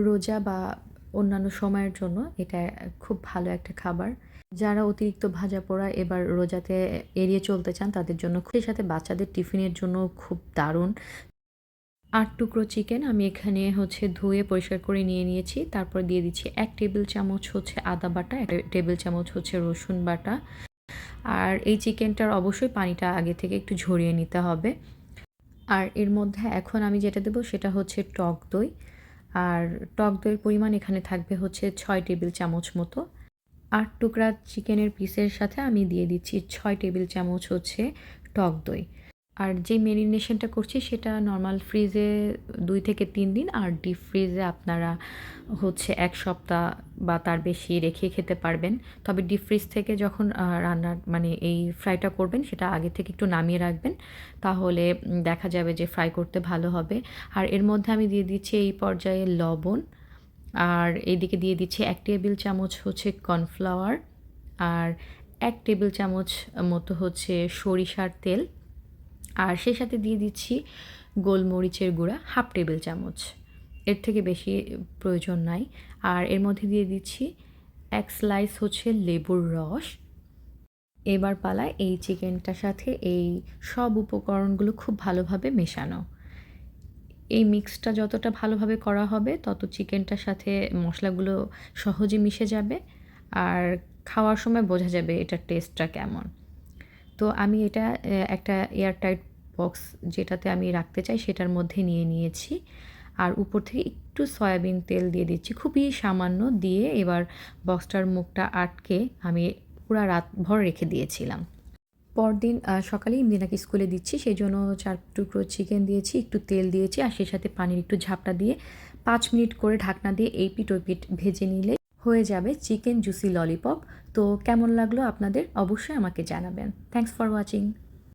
রোজা বা অন্যান্য সময়ের জন্য এটা খুব ভালো একটা খাবার। যারা অতিরিক্ত ভাজাপোড়া এবার রোজাতে এড়িয়ে চলতে চান তাদের জন্য সেই সাথে বাচ্চাদের টিফিনের জন্য খুব দারুণ। ৮ টুকরো চিকেন আমি এখানে ধুয়ে পরিষ্কার করে নিয়ে নিয়েছি। তারপর দিয়ে দিচ্ছি ১ টেবিল চামচ আদা বাটা, ১ টেবিল চামচ রসুন বাটা। আর এই চিকেনটার অবশ্যই পানিটা আগে থেকে একটু ঝরিয়ে নিতে হবে। আর এর মধ্যে এখন আমি যেটা দেবো সেটা হচ্ছে টক দই। আর টক দইয়ের পরিমাণ এখানে থাকবে ৬ টেবিল চামচ মতো। ৮ টুকরা চিকেনের পিসের সাথে আমি দিয়ে দিচ্ছি ৬ টেবিল চামচ টক দই। আর যে মেরিনেশনটা করছি সেটা নরমাল ফ্রিজে ২ থেকে ৩ দিন, আর ডিপ ফ্রিজে আপনারা ১ সপ্তাহ বা তার বেশি রেখে খেতে পারবেন। তবে ডিপ ফ্রিজ থেকে যখন রান্নার মানে এই ফ্রাইটা করবেন সেটা আগে থেকে একটু নামিয়ে রাখবেন। তাহলে দেখা যাবে যে ফ্রাই করতে ভালো হবে। আর এর মধ্যে আমি দিয়ে দিচ্ছি এই পর্যায়ে লবণ। আর এইদিকে দিয়ে দিচ্ছি ১ টেবিল চামচ কর্নফ্লাওয়ার। আর ১ টেবিল চামচ মতো সরিষার তেল। আর সেই সাথে দিয়ে দিচ্ছি গোলমরিচের গুঁড়া ১/২ টেবিল চামচ। এর থেকে বেশি প্রয়োজন নাই। আর এর মধ্যে দিয়ে দিচ্ছি ১ স্লাইস লেবুর রস। এবার পালা এই চিকেনটার সাথে এই সব উপকরণগুলো খুব ভালোভাবে মেশানো। এই মিক্সটা যতটা ভালোভাবে করা হবে তত চিকেনটার সাথে মশলাগুলো সহজে মিশে যাবে। আর খাওয়ার সময় বোঝা যাবে এটার টেস্টটা কেমন। তো আমি এটা একটা এয়ারটাইট বক্স যেটাতে আমি রাখতে চাই সেটার মধ্যে নিয়ে নিয়েছি। আর উপর থেকে একটু সয়াবিন তেল দিয়ে দিচ্ছি, খুবই সামান্য দিয়ে এবার বক্সটার মুখটা আটকে আমি পুরা রাতভর রেখে দিয়েছিলাম। পরদিন সকালেই মিনাকে স্কুলে দিচ্ছি, সেজন্য ৪ টুকরো চিকেন দিয়েছি, একটু তেল দিয়েছি আর সেই সাথে পানির একটু ঝাপটা দিয়ে ৫ মিনিট করে ঢাকনা দিয়ে এই পিঠ ওই পিঠ ভেজে নিলে হয়ে যাবে চিকেন জুসি ললিপপ। তো কেমন লাগলো আপনাদের অবশ্যই আমাকে জানাবেন। Thanks for watching.